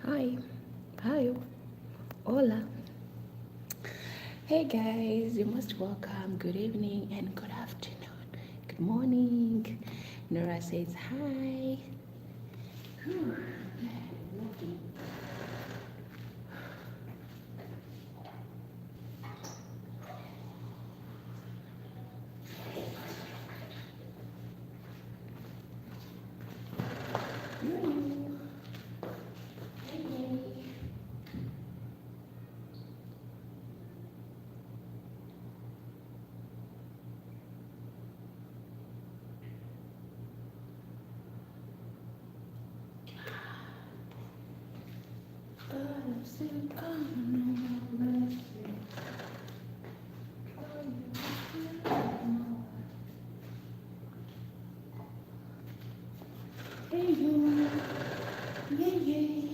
Hi. Hi. Hola. Hey guys, you're most welcome. Good evening and good afternoon. Good morning. Nora says hi. Whew. Hey you. Yay yay.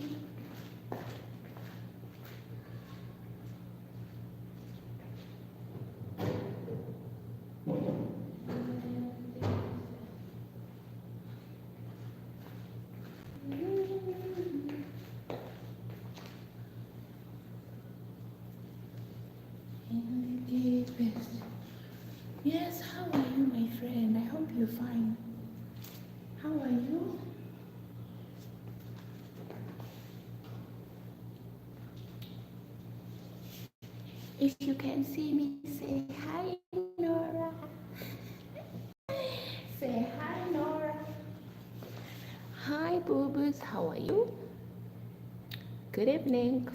Yes, how are you, my friend? I hope you're fine. How are you? If you can see me, say hi, Nora. Say hi, Nora. Hi, boo-boos. How are you? Good evening.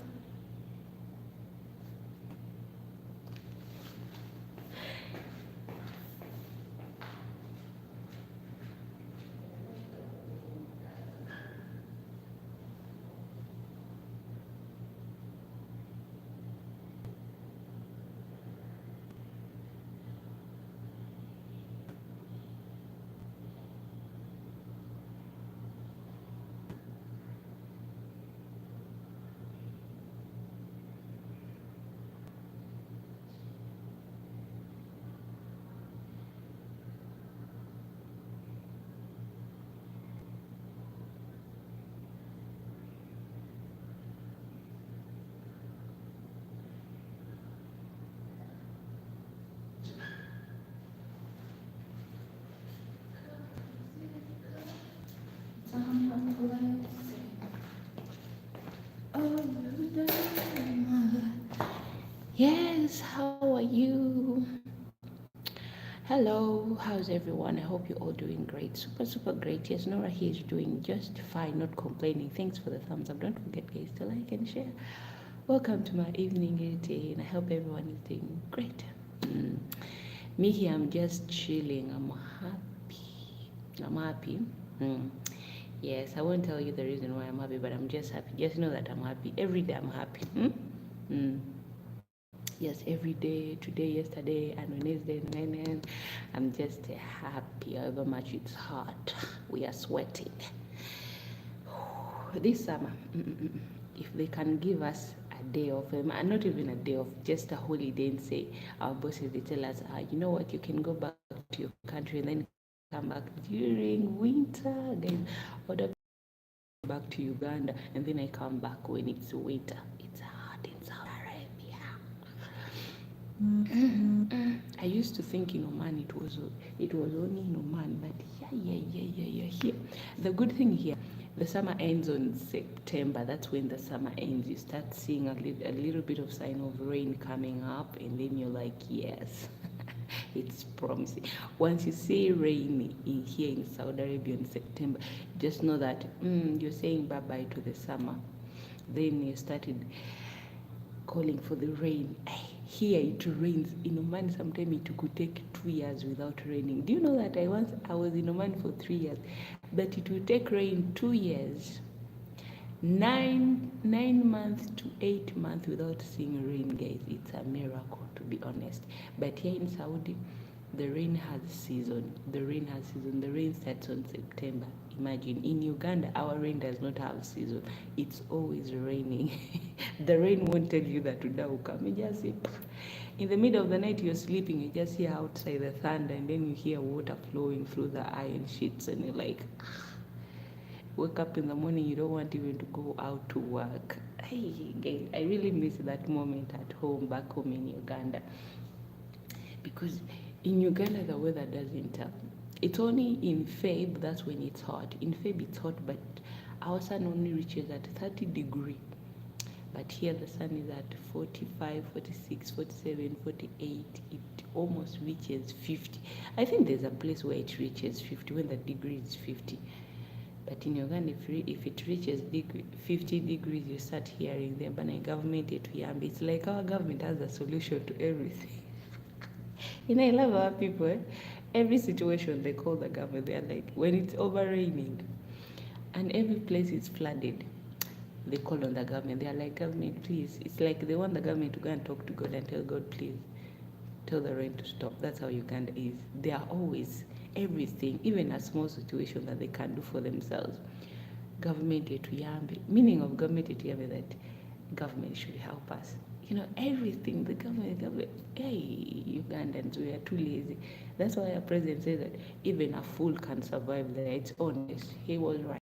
Yes, how are you? Hello, how's everyone? I hope you're all doing great. Super, super great. Yes, Nora here is doing just fine, not complaining. Thanks for the thumbs up. Don't forget, guys, to like and share. Welcome to my evening routine. I hope everyone is doing great. Me here, I'm just chilling. I'm happy. I'm happy. Yes, I won't tell you the reason why I'm happy, but I'm just happy. Just know that I'm happy. Every day I'm happy. Yes, every day, today, yesterday, and Wednesday, and I'm just happy. However much it's hot, we are sweating. This summer, if they can give us a day off, not even a day off, just a holiday, and say our bosses, they tell us, you know what, you can go back to your country and then come back during winter, guys. Other back to Uganda, and then I come back when it's winter. It's hard. in Saudi Arabia. I used to think in Oman it was only in Oman, but yeah. Here, the good thing here, the summer ends on September. That's when the summer ends. You start seeing a little bit of sign of rain coming up, and then you're like, yes, it's promising. Once you see rain here in Saudi Arabia in September, just know that you're saying bye bye to the summer. Then you started calling for the rain. Here it rains. In Oman, sometimes it could take 2 years without raining. Do you know that I was in Oman for 3 years, but it will take rain 2 years, 9 months to 8 months without seeing rain, guys. It's a miracle, to be honest. But here in Saudi, the rain has season. The rain starts on September. Imagine, in Uganda, our rain does not have season. It's always raining. The rain won't tell you that today will come. You just see, in the middle of the night, you're sleeping, you just hear outside the thunder, and then you hear water flowing through the iron sheets, and you're like, wake up in the morning, you don't want even to go out to work. Hey, guys, I really miss that moment at home, back home in Uganda. Because in Uganda, the weather doesn't tell. It's only in Feb, that's when it's hot. In Feb, it's hot, but our sun only reaches at 30 degrees. But here the sun is at 45, 46, 47, 48. It almost reaches 50. I think there's a place where it reaches 50, when the degree is 50. But in Uganda, if it reaches 50 degrees, you start hearing the Banana government at Yambi. It's like our government has a solution to everything. I love our people. Every situation they call the government. They're like, when it's over raining and every place is flooded, they call on the government. They're like, government, please. It's like they want the government to go and talk to God and tell God, please, tell the rain to stop. That's how Uganda is. They are always everything, even a small situation that they can do for themselves. Government etuyambe. Meaning of government etuyambe, that government should help us. Everything, the government, hey, Ugandans, we are too lazy. That's why our president says that even a fool can survive there. It's honest. He was right.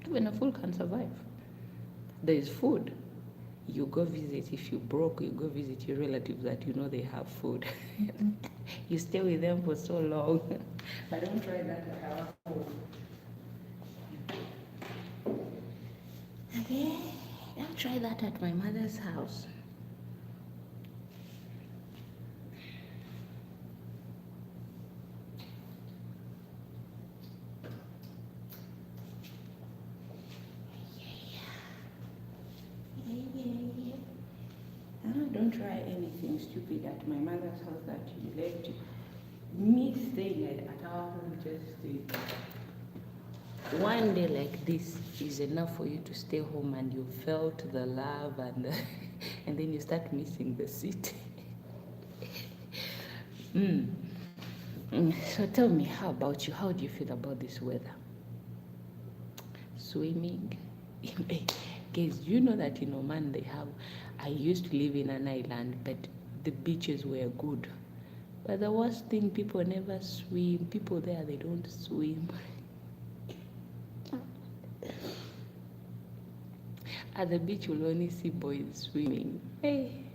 Even a fool can survive. There is food. You go visit, if you're broke, you go visit your relatives that they have food. You stay with them for so long. But don't try that at our home. Okay, don't try that at my mother's house. Don't try anything stupid at my mother's house that you left. Me staying at our home, just one day like this is enough for you to stay home, and you felt the love, and and then you start missing the city. So tell me, how about you? How do you feel about this weather? Swimming? Guys, you know that in Oman I used to live in an island, but the beaches were good. But the worst thing, people never swim. People there, they don't swim. At the beach, you'll only see boys swimming. Hey.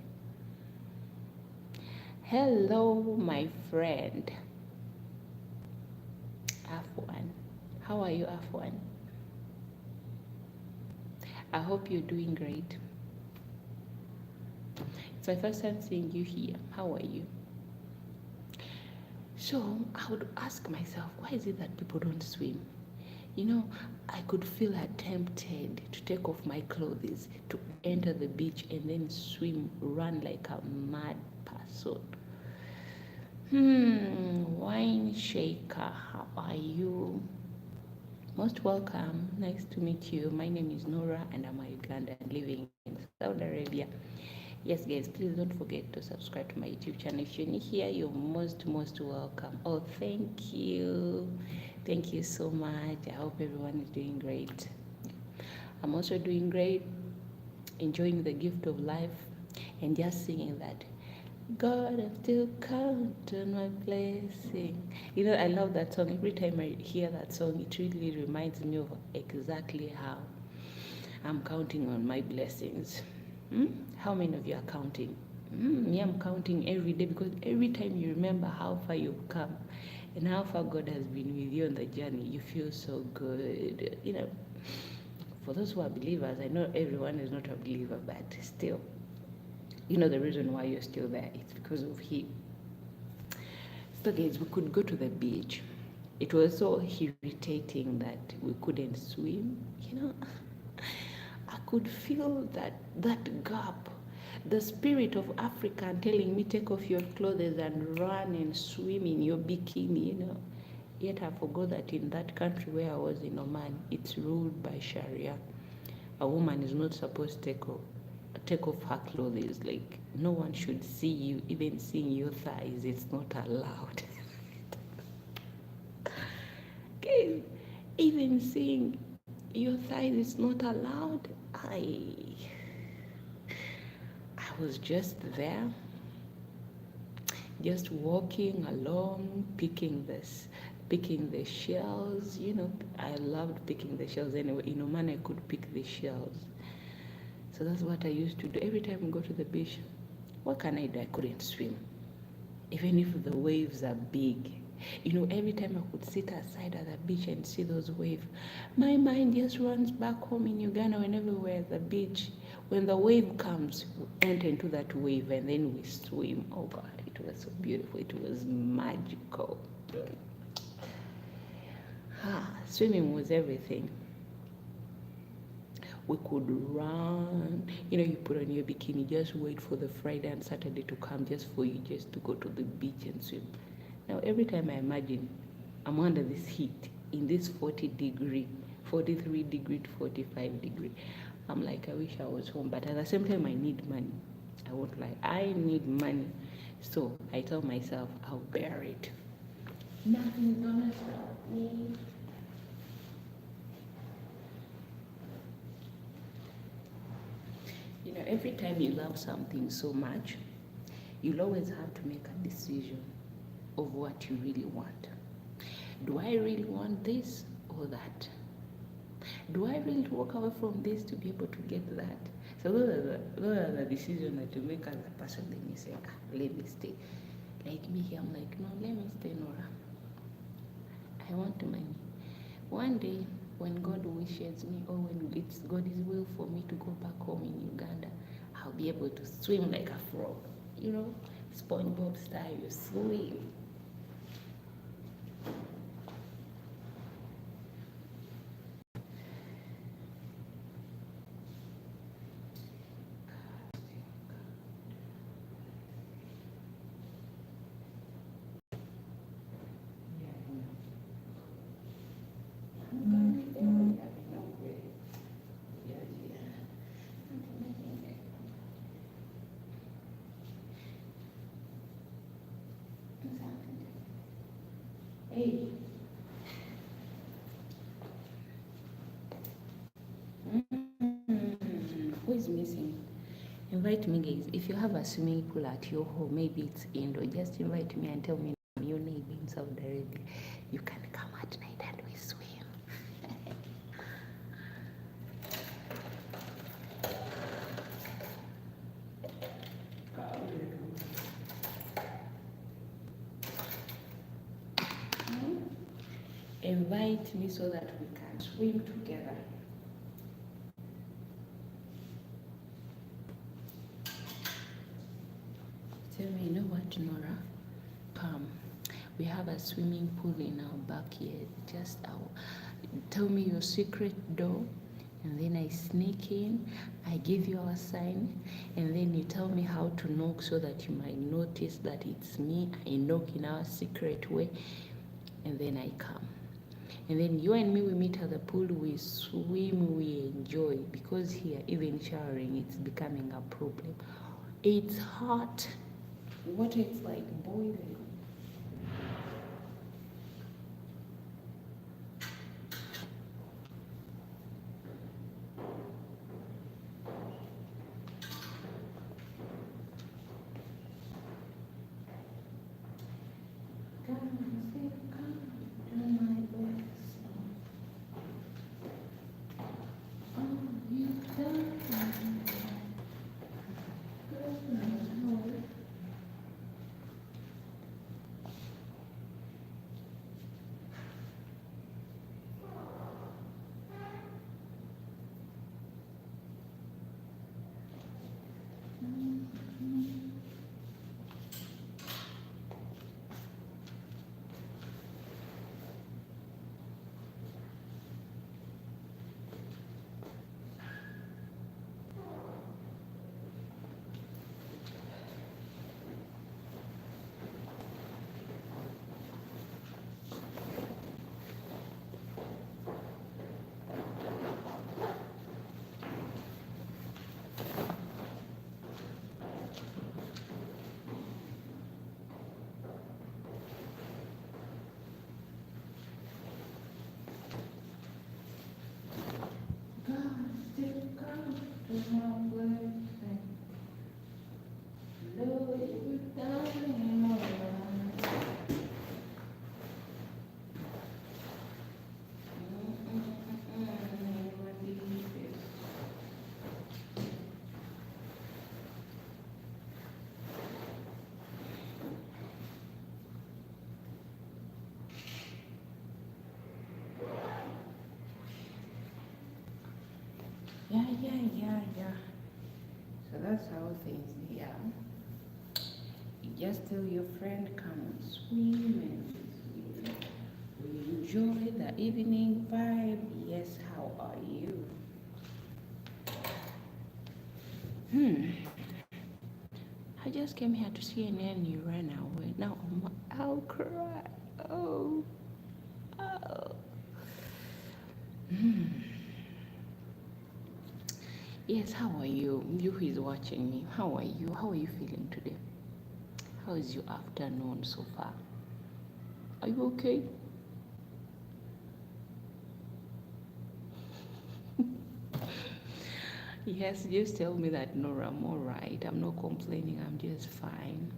Hello, my friend. Afwan. How are you, Afwan? I hope you're doing great. It's my first time seeing you here. How are you? So I would ask myself, why is it that people don't swim? I could feel tempted to take off my clothes, to enter the beach and then swim, run like a mad person. Wine shaker, how are you? Most welcome. Nice to meet you. My name is Norah and I'm a Ugandan living in Saudi Arabia. Yes, guys, please don't forget to subscribe to my YouTube channel. If you're new here, you're most welcome. Oh, thank you. Thank you so much. I hope everyone is doing great. I'm also doing great, enjoying the gift of life and just singing that, God, I'm still counting my blessing. I love that song. Every time I hear that song, it really reminds me of exactly how I'm counting on my blessings. How many of you are counting? Me, I'm counting every day, because every time you remember how far you've come and how far God has been with you on the journey, you feel so good. For those who are believers, I know everyone is not a believer, but still, the reason why you're still there, it's because of Him. So guys, we could go to the beach. It was so irritating that we couldn't swim. I could feel that gap. The spirit of Africa telling me, take off your clothes and run and swim in your bikini. Yet I forgot that in that country where I was in Oman, it's ruled by Sharia. A woman is not supposed to take off her clothes. Like, no one should see you. Even seeing your thighs, it's not allowed. Okay, even seeing your thighs is not allowed. I was just there, just walking along, picking the shells. I loved picking the shells anyway. In Oman, I could pick the shells. So that's what I used to do every time I go to the beach. What can I do? I couldn't swim, even if the waves are big. Every time I could sit aside at the beach and see those waves, my mind just runs back home in Uganda. Whenever we're at the beach, when the wave comes, we enter into that wave and then we swim. Oh God, it was so beautiful. It was magical. Swimming was everything. We could run. You put on your bikini, just wait for the Friday and Saturday to come just for you just to go to the beach and swim. Now, every time I imagine I'm under this heat, in this 40-degree, 43-degree to 45-degree, I'm like, I wish I was home. But at the same time, I need money. I won't lie. I need money. So I tell myself, I'll bear it. Nothing's gonna stop me. Every time you love something so much, you'll always have to make a decision of what you really want. Do I really want this or that? Do I really walk away from this to be able to get that? So those are the decisions that you make as a person. Then you say, let me stay. Like me here, I'm like, no, let me stay, Nora. I want money. One day, when God wishes me, or when it's God's will for me to go back home in Uganda, I'll be able to swim like a frog. SpongeBob style, you swim. Hey. Who is missing? Invite me, guys. If you have a swimming pool at your home, maybe it's indoor, just invite me and tell me your neighbor in Saudi Arabia. You can come at night and we swim. Invite me so that we can swim together. Tell me, you know what, Nora? Come. We have a swimming pool in our backyard. Tell me your secret door, and then I sneak in. I give you a sign, and then you tell me how to knock so that you might notice that it's me. I knock in our secret way, and then I come. And then you and me, we meet at the pool, we swim, we enjoy. Because here, even showering, it's becoming a problem. It's hot. Water is like boiling. Yeah. So that's how things, yeah. You just tell your friend, come and swim and we enjoy the evening vibe. Yes, how are you? I just came here to see and then you ran away. Now I'll cry. Oh, oh. Yes, how are you? You who is watching me, how are you? How are you feeling today? How is your afternoon so far? Are you okay? Yes, just tell me that, Nora, I'm all right. I'm not complaining. I'm just fine.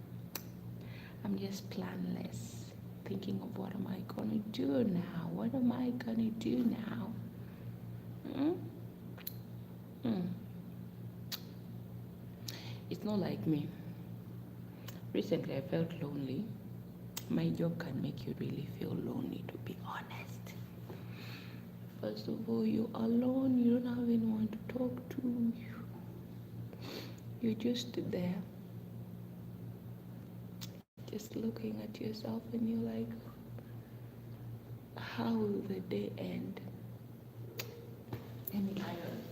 I'm just planless, thinking of what am I gonna do now? What am I gonna do now? Mm? Mm. It's not like me. Recently, I felt lonely. My job can make you really feel lonely, to be honest. First of all, you're alone. You don't have anyone to talk to. You're just there, just looking at yourself, and you're like, how will the day end? Any iron?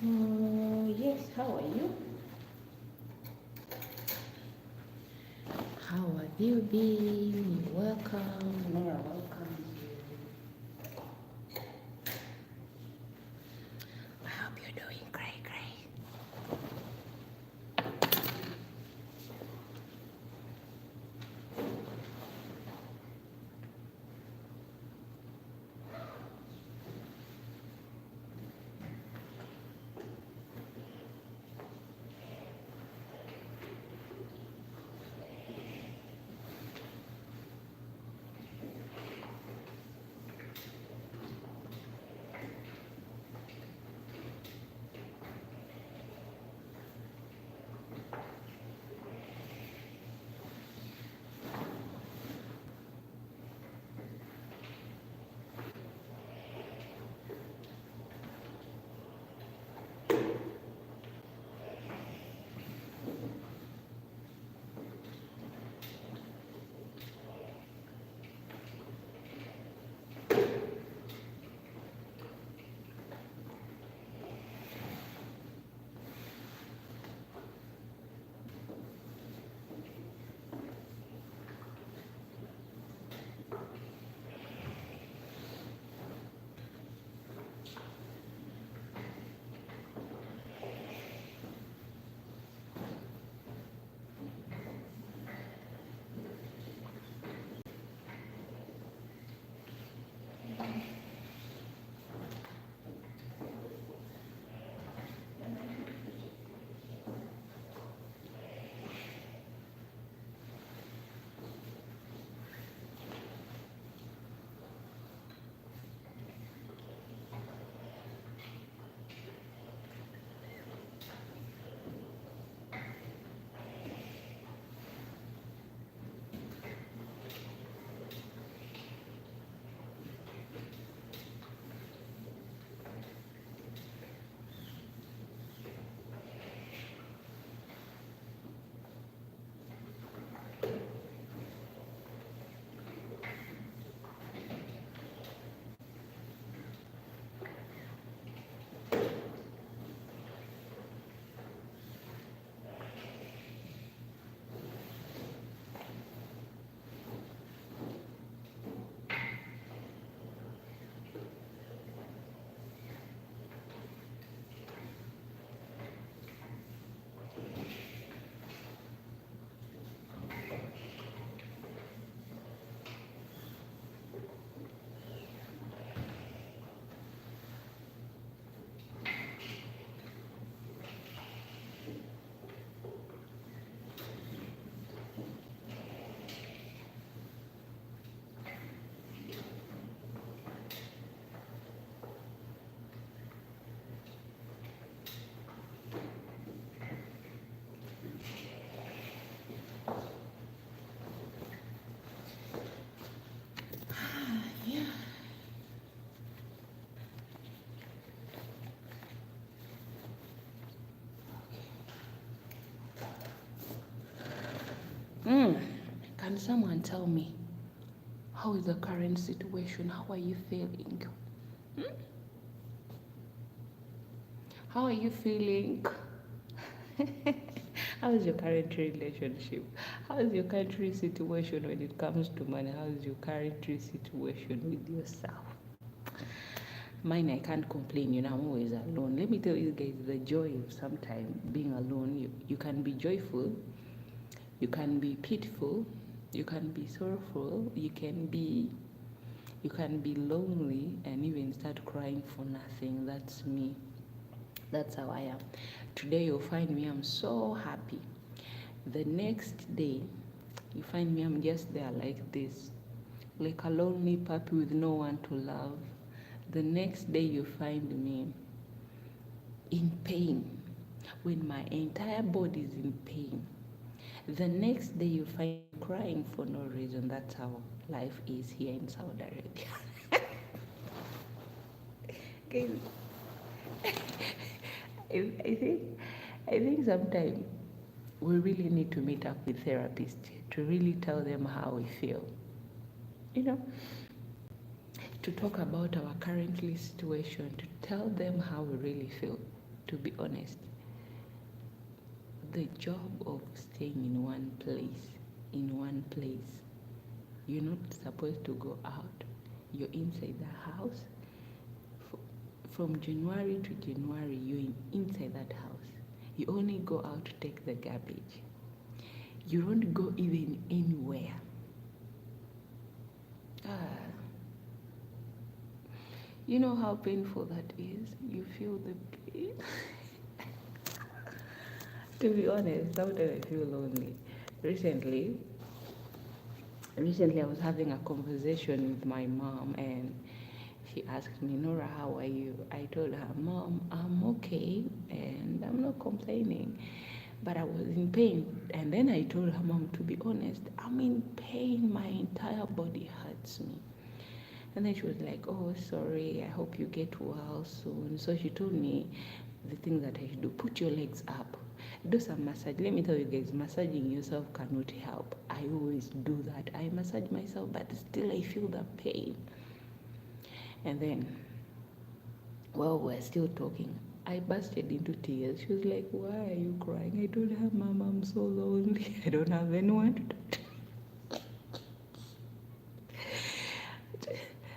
Yes, how are you? How have you been? Welcome, Nora, welcome. I hope you're doing great, great. Yeah. Mm. Can someone tell me how is the current situation? How are you feeling? Hmm? How are you feeling? How is your current relationship? How is your country situation when it comes to money? How is your country situation with yourself? Mine, I can't complain. I'm always alone. Let me tell you guys the joy of sometimes being alone. You can be joyful, you can be pitiful, you can be sorrowful, you can be lonely and even start crying for nothing. That's me. That's how I am. Today you'll find me, I'm so happy. The next day, you find me, I'm just there like this, like a lonely puppy with no one to love. The next day, you find me in pain when my entire body is in pain. The next day, you find me crying for no reason. That's how life is here in Saudi Arabia. Guys, I think sometimes we really need to meet up with therapists to really tell them how we feel. You know, to talk about our currently situation, to tell them how we really feel. To be honest, the job of staying in one place, you're not supposed to go out. You're inside the house. From January to January, you're inside that house. You only go out to take the garbage. You don't go even anywhere. You know how painful that is? You feel the pain. To be honest, sometimes I feel lonely. Recently, I was having a conversation with my mom, and she asked me, Nora, how are you? I told her, Mom, I'm okay and I'm not complaining, but I was in pain. And then I told her, Mom, to be honest, I'm in pain. My entire body hurts me. And then she was like, oh, sorry, I hope you get well soon. So she told me the thing that I should do: put your legs up, do some massage. Let me tell you guys, massaging yourself cannot help. I always do that. I massage myself, but still I feel the pain. And then, while we're still talking, I bursted into tears. She was like, why are you crying? I told her, Mom, I'm so lonely. I don't have anyone to talk to.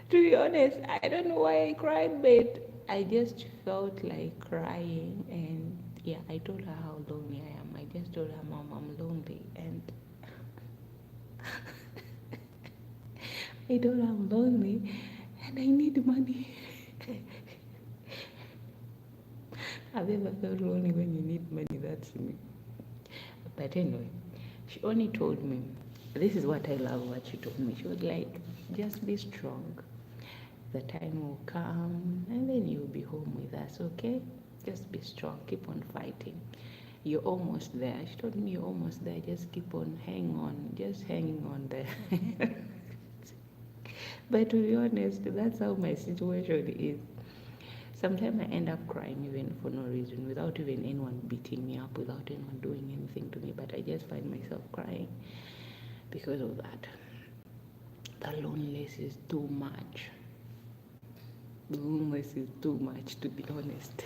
To be honest, I don't know why I cried, but I just felt like crying. And yeah, I told her how lonely I am. I just told her, Mom, I'm lonely. And I told her I'm lonely and I need money. Have you ever felt lonely when you need money? That's me. But anyway, she only told me, this is what I love what she told me. She was like, just be strong. The time will come and then you'll be home with us, okay? Just be strong. Keep on fighting. You're almost there. She told me, you're almost there. Just keep on, hang on. Just hanging on there. But to be honest, that's how my situation is. Sometimes I end up crying even for no reason, without even anyone beating me up, without anyone doing anything to me. But I just find myself crying because of that. The loneliness is too much. The loneliness is too much, to be honest.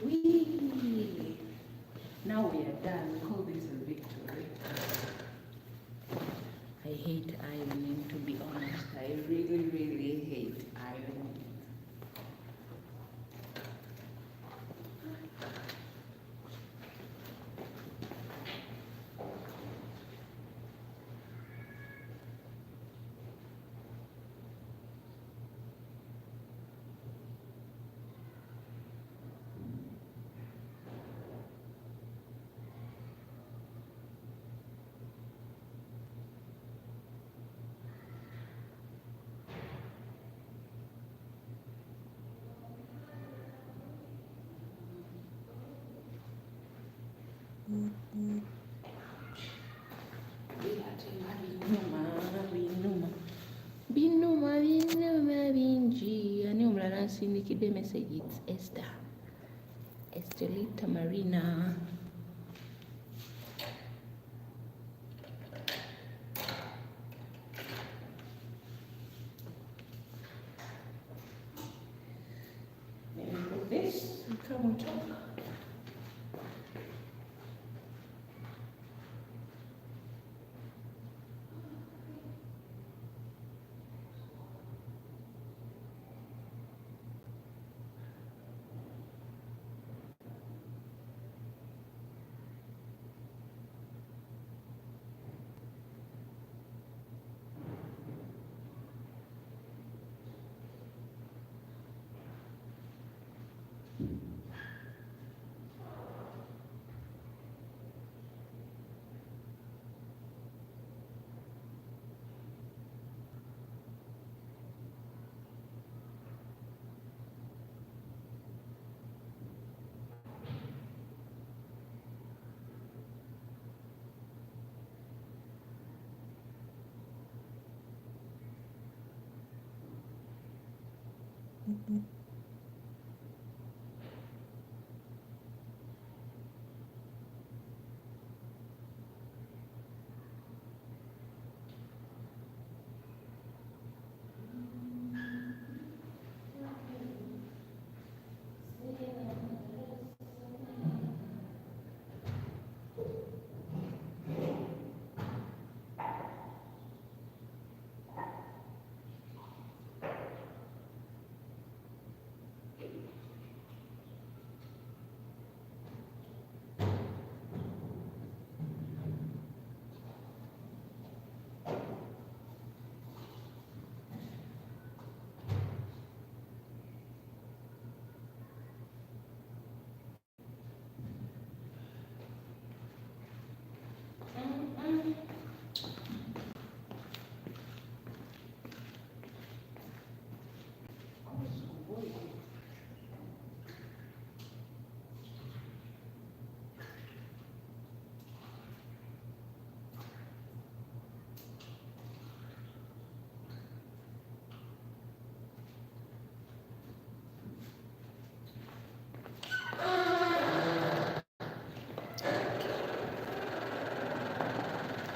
Whee! Now we are done. We call this a victory. I hate ironing, to be honest. I really, really hate ironing. Binuma binji. Ani umulala nsindikidde message. It's Esther. Estelita Marina. Let me put this and come and talk.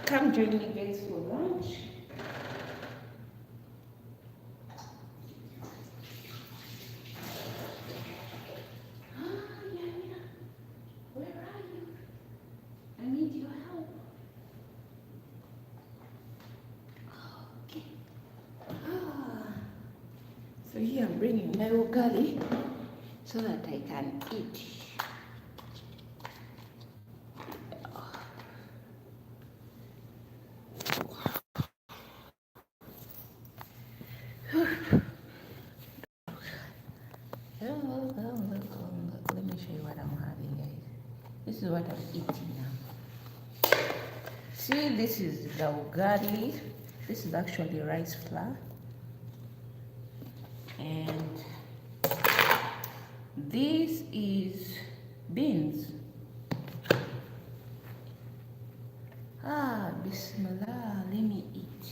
Come join me guys for lunch. Yeah. Where are you? I need your help. Okay. So here I'm bringing my ugali so that I can eat. this is what I'm eating now. See, this is the ugali. This is actually rice flour. And this is beans. Bismillah, let me eat.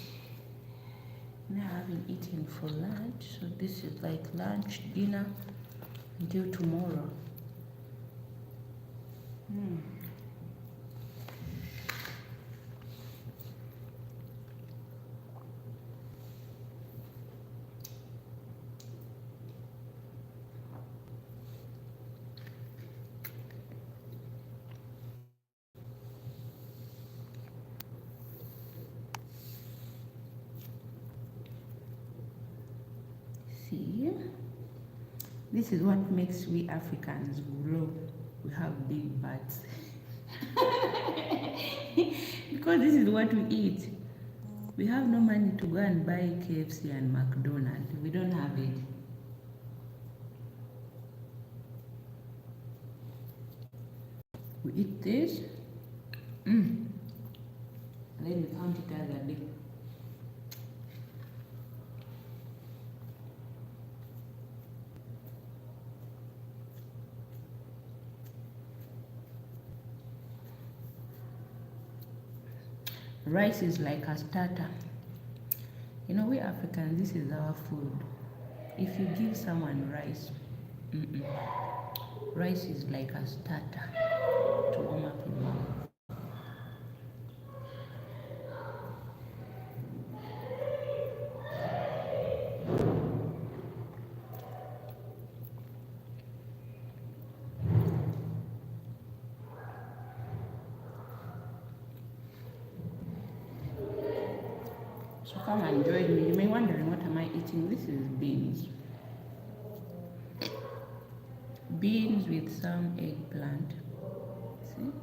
Now I haven't eaten for lunch, so this is like lunch, dinner until tomorrow. See, this is what makes we Africans grow. We have big butts. Because this is what we eat. We have no money to go and buy KFC and McDonald's. We don't have it. We eat this. And then we count it as a day. Rice is like a starter. You know, we Africans, this is our food. If you give someone rice, rice is like a starter to warm up your mouth. So come and join me. You may be wondering, what am I eating? This is beans. Beans with some eggplant. See?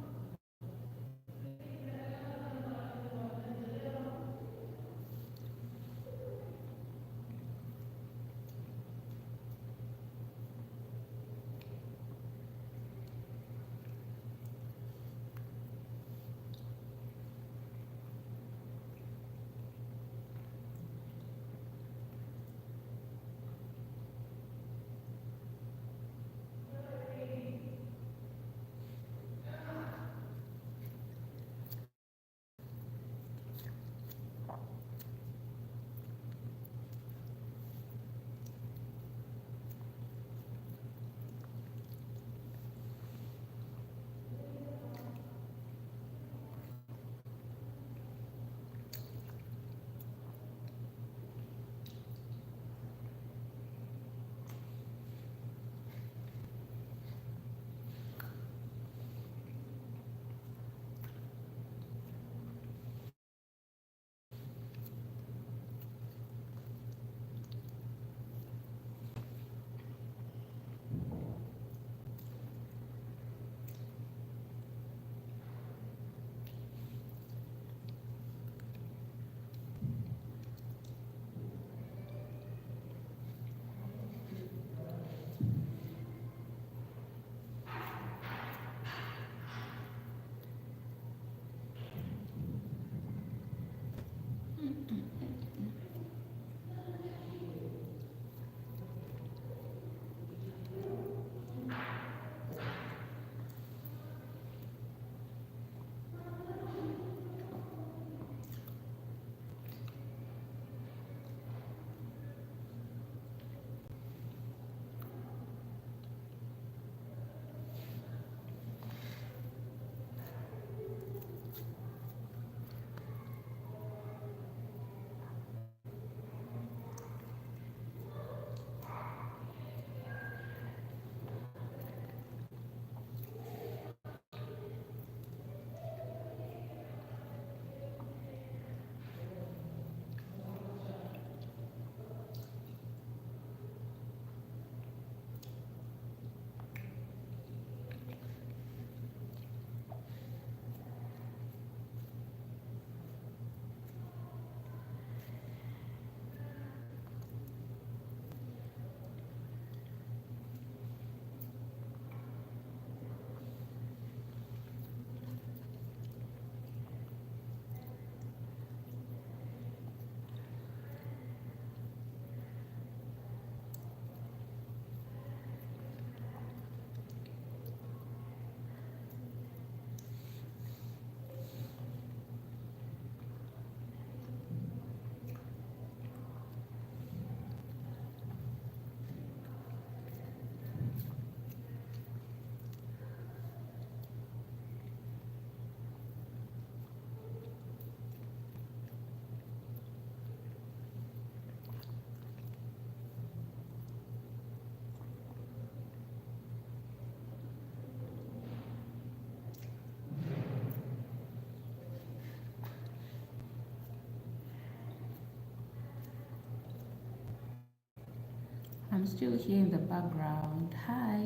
I'm still here in the background. Hi.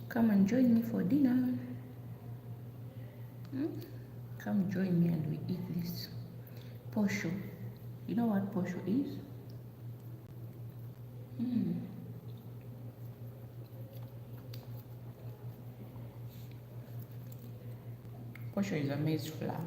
Come and join me for dinner. Come join me and we eat this posho. You know what posho is? Posho is a maize flour.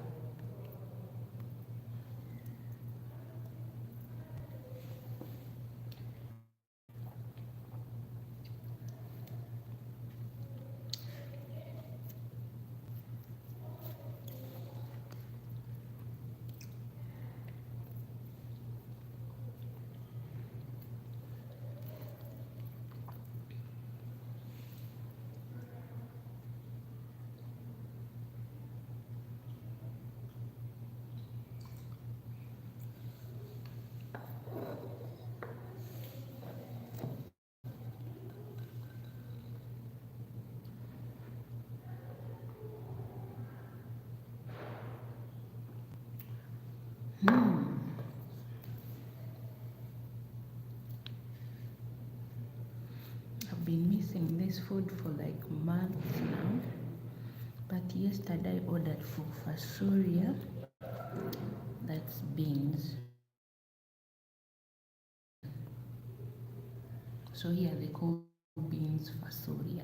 I've been missing this food for like months now. But yesterday I ordered for fasuria. That's beans. So here they call beans fasuria.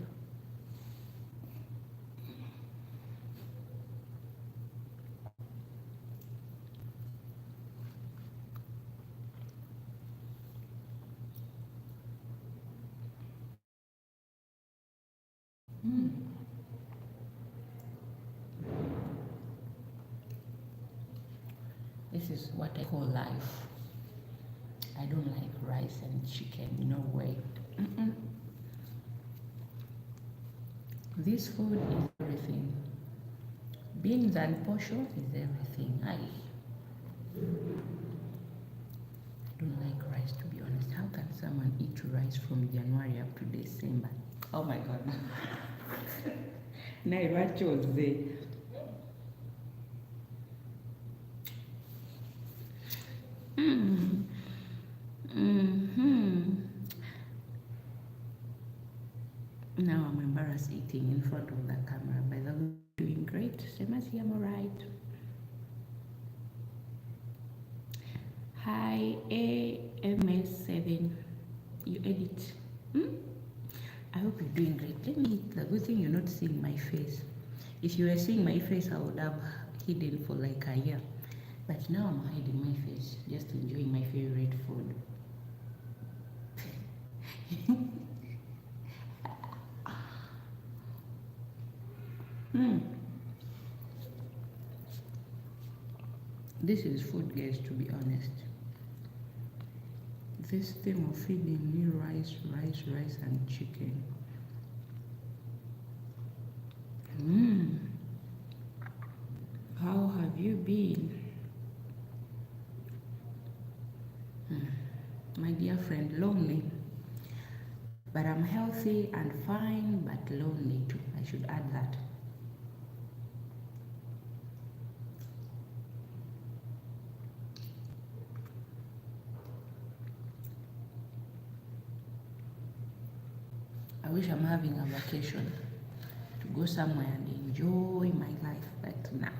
This is what I call life. I don't like rice and chicken, no way. This food is everything. Beans and posho is everything. I don't like rice, to be honest. How can someone eat rice from January up to December? Oh my God. Nairochoze. Now I'm embarrassed eating in front of the camera. By the way, doing great. Semasi, I'm alright. Hi, AMS7. You edit. I hope you're doing great. Let me eat. The good thing you're not seeing my face. If you were seeing my face, I would have hidden for like a year. But now I'm hiding my face, just enjoying my favorite food. This is food, guys, to be honest. This thing of feeding me rice and chicken. How have you been? My dear friend, lonely. But I'm healthy and fine, but lonely too. I should add that. I wish I'm having a vacation to go somewhere and enjoy my life, but now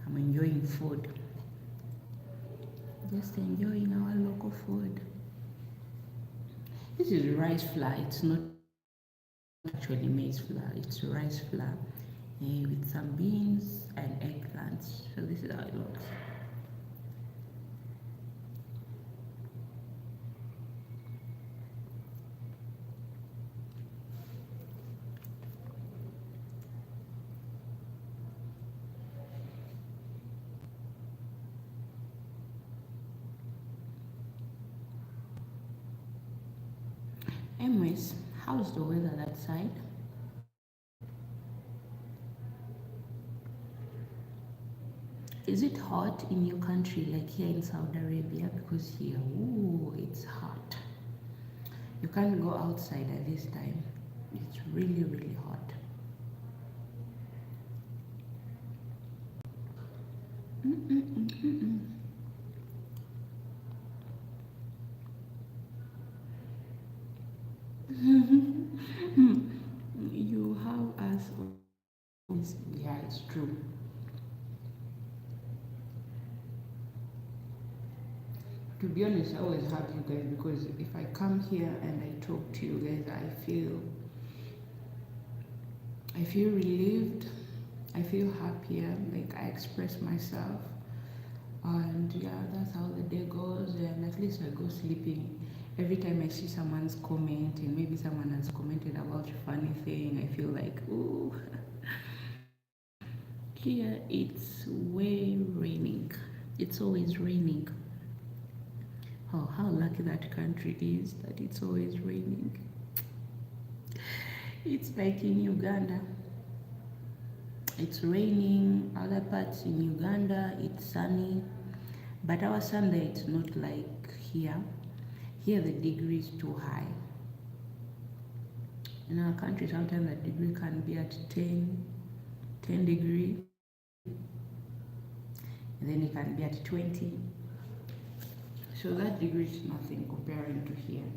I'm enjoying food. Just enjoying our local food. This is rice flour. It's not actually maize flour. It's rice flour with some beans and eggplants. So this is how it looks. Anyways, how's the weather that side? Is it hot in your country like here in Saudi Arabia? Because here, ooh, it's hot. You can't go outside at this time. It's really, really hot. Yeah, it's true. To be honest, I always have you guys because if I come here and I talk to you guys, I feel relieved. I feel happier. Like I express myself, and yeah, that's how the day goes. And at least I go sleeping. Every time I see someone's comment and maybe someone has commented about a funny thing, I feel like, ooh, here it's way raining. It's always raining. Oh, how lucky that country is that it's always raining. It's like in Uganda. It's raining. Other parts in Uganda, it's sunny. But our Sunday, it's not like here. Here, the degree is too high. In our country, sometimes the degree can be at 10 degree, and then it can be at 20. So that degree is nothing comparing to here.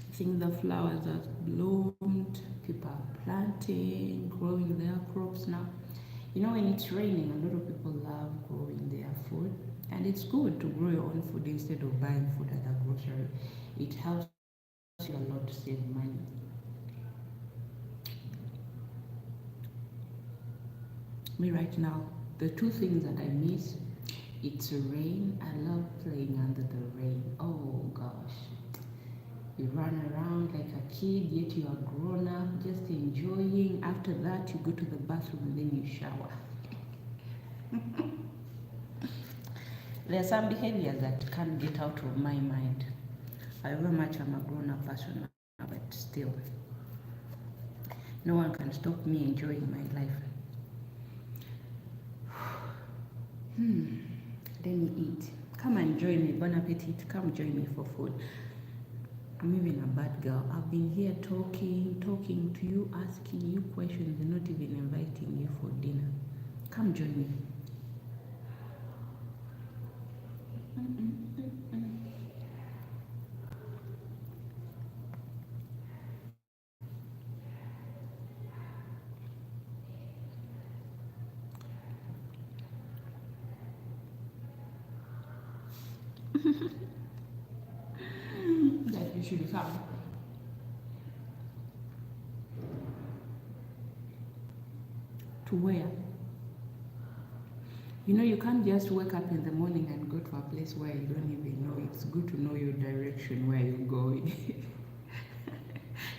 I think the flowers have bloomed, people are planting, growing their crops now. You know, when it's raining, a lot of people love growing their food, and it's good to grow your own food instead of buying food at the grocery. It helps you a lot to save money. Me right now, the two things that I miss, it's rain. I love playing under the rain. Oh gosh. You run around like a kid, yet you are grown up, just enjoying. After that, you go to the bathroom and then you shower. There are some behaviors that can't get out of my mind. However much I'm a grown up person now, but still, no one can stop me enjoying my life. Let me eat. Come and join me. Bon appetit. Come join me for food. I'm even a bad girl. I've been here talking to you, asking you questions, and not even inviting you for dinner. Come join me. That you should come. To where? You know, you can't just wake up in the morning and go to a place where you don't even know. It's good to know your direction, where you're going.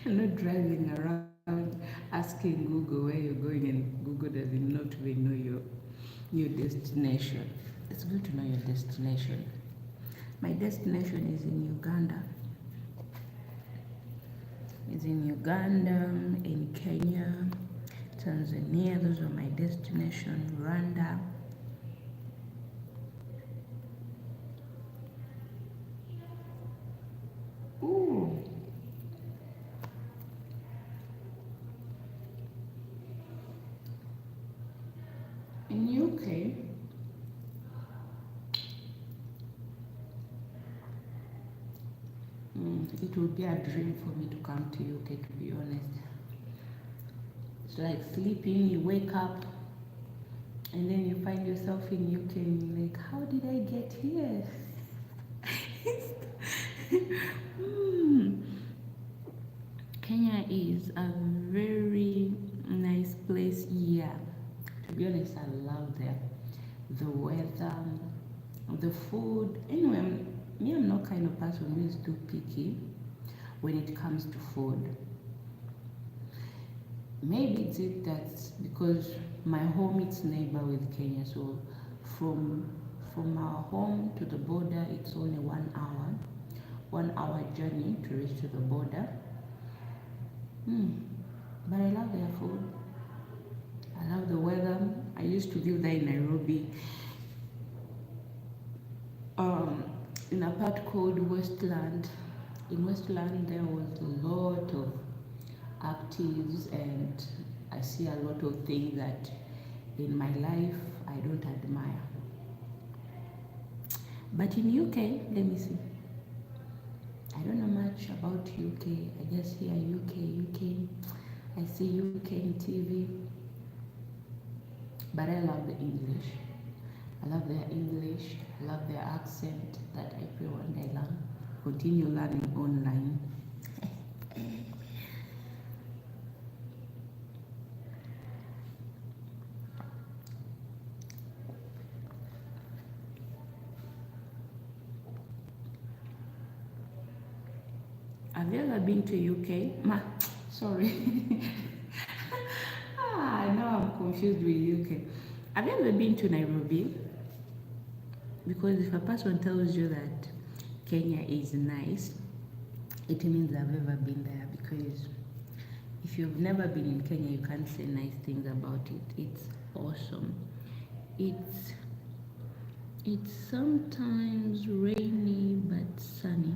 You're not driving around asking Google where you're going, and Google doesn't not even know your destination. It's good to know your destination. My destination is in Uganda. In Kenya, Tanzania. Those are my destination. Rwanda. Ooh. In UK, it would be a dream for me to come to UK, to be honest. It's like sleeping, you wake up, and then you find yourself in UK, and you're like, how did I get here? Kenya is a very nice place. Yeah, to be honest, I love the weather, the food. Anyway, I'm not kind of person who is too picky when it comes to food. Maybe it's it that's because my home is neighbor with Kenya, so from our home to the border it's only 1 hour journey to reach to the border. But I love their food. I love the weather. I used to live there in Nairobi, in a part called Westland. In Westland, there was a lot of actives, and I see a lot of things that in my life I don't admire. But in UK, let me see. about UK. I just hear UK. I see UK in TV. But I love the English. I love their English. I love their accent that I pray one day learn. Continue learning online. Have you ever been to UK? Sorry. Now I'm confused with UK. Have you ever been to Nairobi? Because if a person tells you that Kenya is nice, it means I've ever been there. Because if you've never been in Kenya, you can't say nice things about it. It's awesome. It's sometimes rainy but sunny.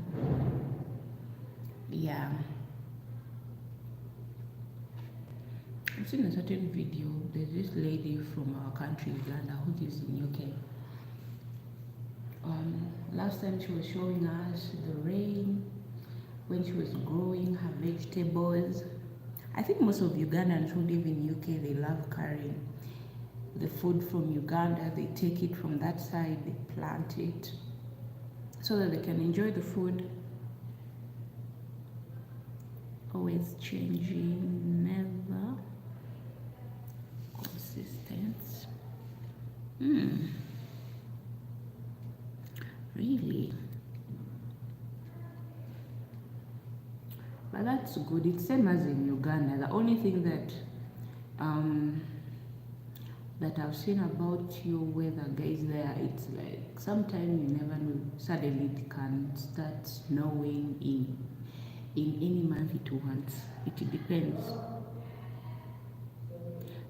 Yeah. I've seen a certain video. There's this lady from our country, Uganda, who lives in UK. Last time she was showing us the rain when she was growing her vegetables. I think most of Ugandans who live in UK, they love carrying the food from Uganda. They take it from that side, they plant it so that they can enjoy the food. Always changing, never consistent. Really? But that's good. It's same as in Uganda. The only thing that that I've seen about your weather, guys, there, it's like sometimes you never know. Suddenly it can start snowing in any month it wants. It depends.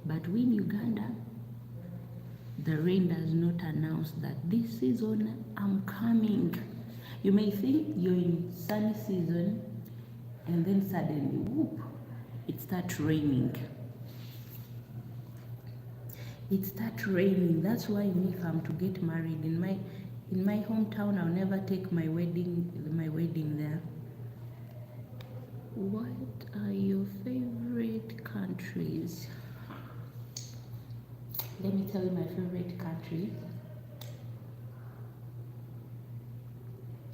But we in Uganda, the rain does not announce that this season I'm coming. You may think you're in sunny season and then suddenly, whoop, it starts raining. It starts raining. That's why me, if I'm to get married in my hometown, I'll never take my wedding there. What are your favorite countries? Let me tell you my favorite country.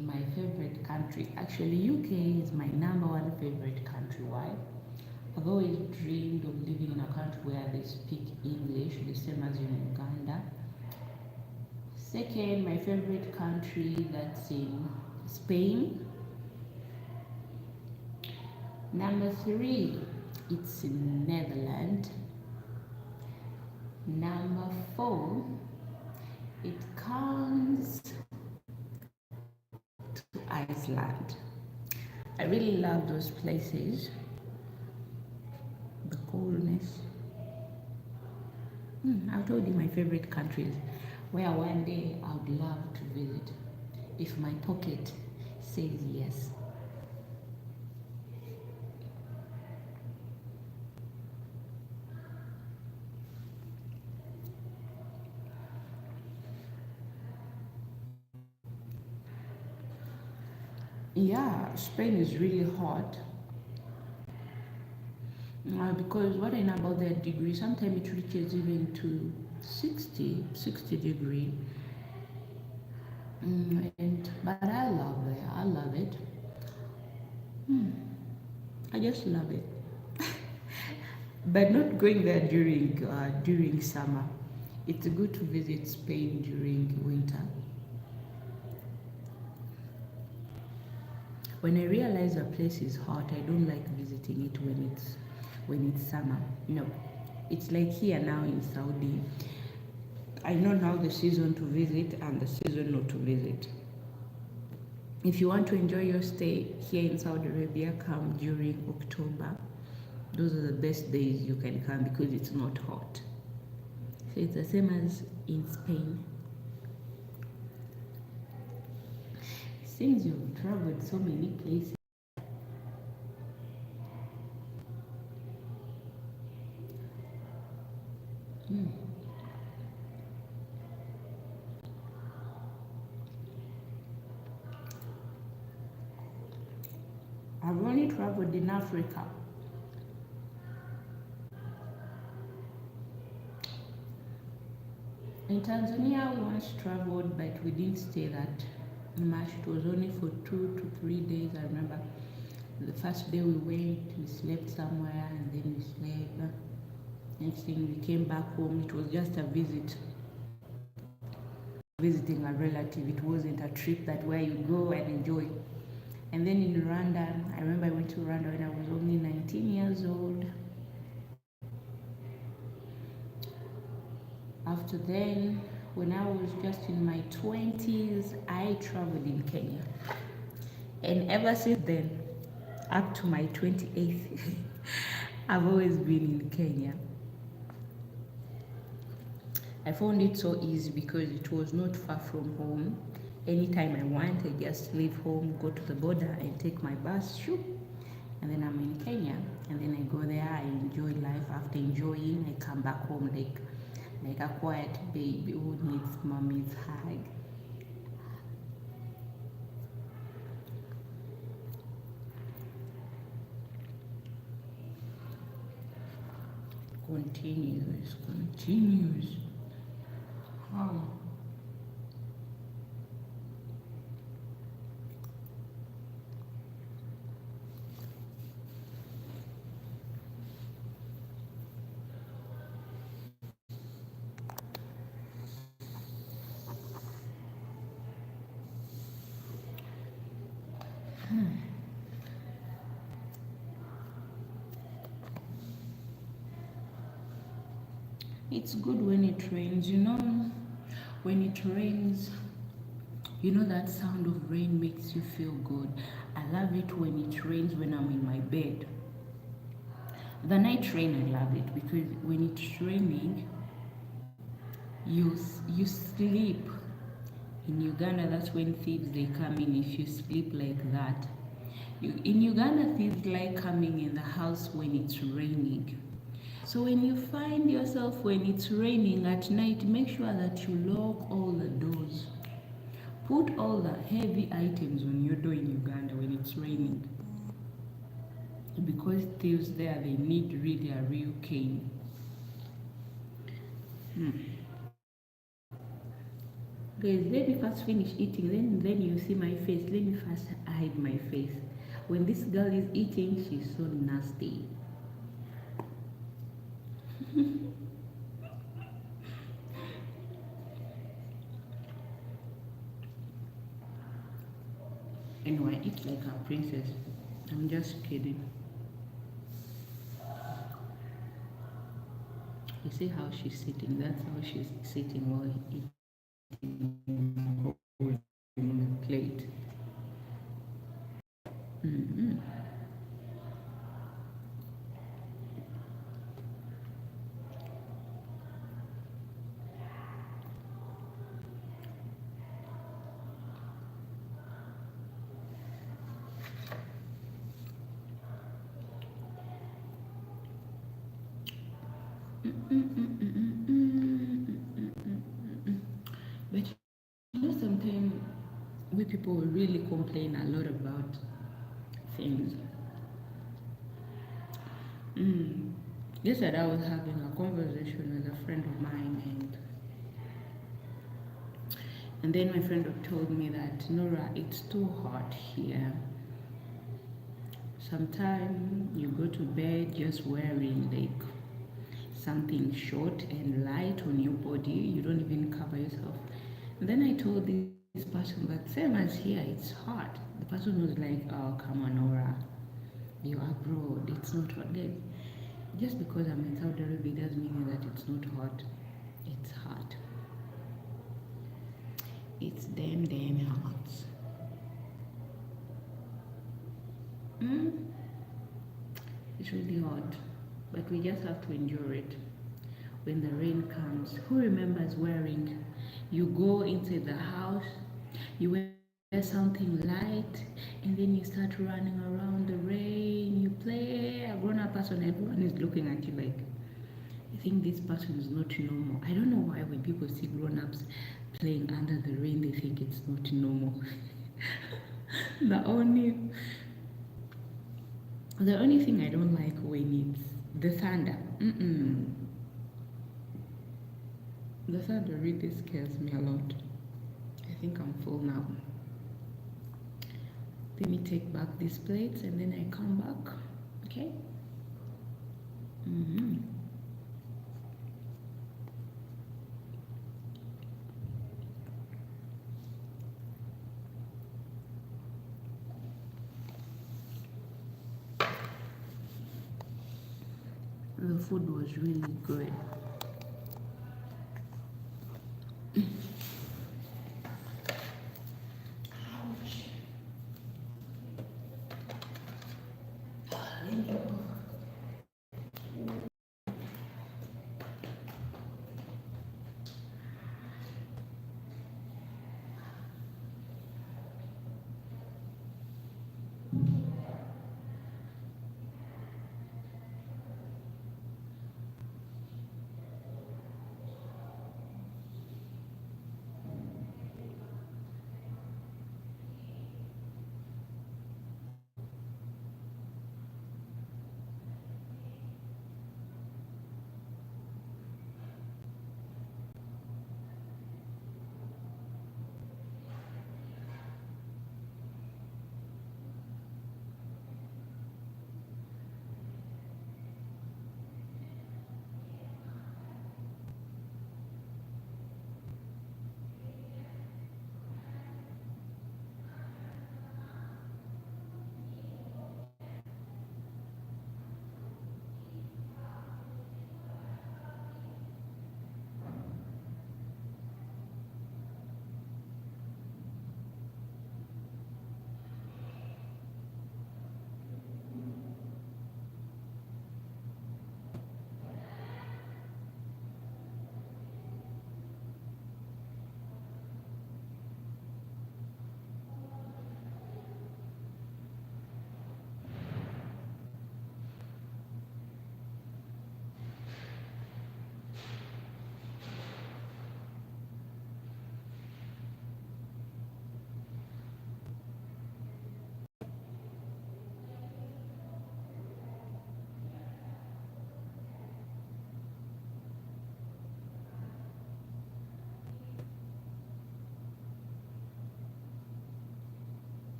My favorite country, actually UK is my #1 favorite country. Why? I've always dreamed of living in a country where they speak English, the same as in Uganda. Second, my favorite country, that's in Spain. Number 3, it's in Netherlands. Number 4, it comes to Iceland. I really love those places. The coolness. I've told you my favorite countries where one day I would love to visit if my pocket says yes. Yeah, Spain is really hot. Because what I know about that degree, sometimes it reaches even to 60 degree. But I love it. I love it. I just love it. But not going there during summer. It's good to visit Spain during winter. When I realize a place is hot, I don't like visiting it when it's summer. No, it's like here now in Saudi. I know now the season to visit and the season not to visit. If you want to enjoy your stay here in Saudi Arabia, come during October. Those are the best days you can come because it's not hot. So it's the same as in Spain. Since you've traveled so many places, I've only traveled in Africa. In Tanzania, we once traveled, but we didn't stay that much. It was only for 2 to 3 days. I remember the first day we went, we slept somewhere, and then we slept. Next thing we came back home. It was just a visit, visiting a relative. It wasn't a trip that where you go and enjoy. And then in Rwanda, I remember I went to Rwanda when I was only 19 years old. After then, when I was just in my 20s, I traveled in Kenya. And ever since then, up to my 28th, I've always been in Kenya. I found it so easy because it was not far from home. Anytime I want, I just leave home, go to the border and take my bus, shoop, and then I'm in Kenya. And then I go there, I enjoy life. After enjoying, I come back home like a quiet baby who needs mommy's hug. Continues. Oh. It's good when it rains, when it rains, that sound of rain makes you feel good. I love it when it rains when I'm in my bed. The night rain, I love it because when it's raining, you sleep. In Uganda, that's when thieves they come in if you sleep like that. In Uganda, thieves like coming in the house when it's raining. So when you find yourself when it's raining at night, make sure that you lock all the doors. Put all the heavy items on your door in Uganda when it's raining. Because thieves there, they need really a real cane. Guys, let me first finish eating, then you see my face. Let me first hide my face. When this girl is eating, she's so nasty. Anyway, eat like a princess. I'm just kidding. You see how she's sitting? That's how she's sitting while eating in the plate. But sometimes we people really complain a lot about things. Yesterday I was having a conversation with a friend of mine, and then my friend told me that, Nora, it's too hot here. Sometimes you go to bed just wearing like something short and light on your body. You don't even cover yourself. And then I told this person that same as here, it's hot. The person was like, oh, come on, Nora, you're abroad. It's not hot. Just because I'm in Saudi Arabia doesn't mean that it's not hot. It's hot. It's damn hot. It's really hot, but we just have to endure it. When the rain comes, who remembers wearing? You go into the house, you wear something light, and then you start running around the rain. You play a grown-up person, everyone is looking at you like, I think this person is not normal. I don't know why when people see grown-ups playing under the rain, they think it's not normal. the only The only thing I don't like when it's the thunder. The thunder really scares me a lot. I think I'm full now. Let me take back these plates and then I come back. Okay? The food was really good.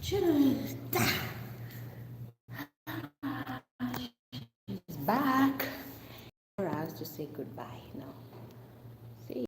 She's back. Nora has to say goodbye now.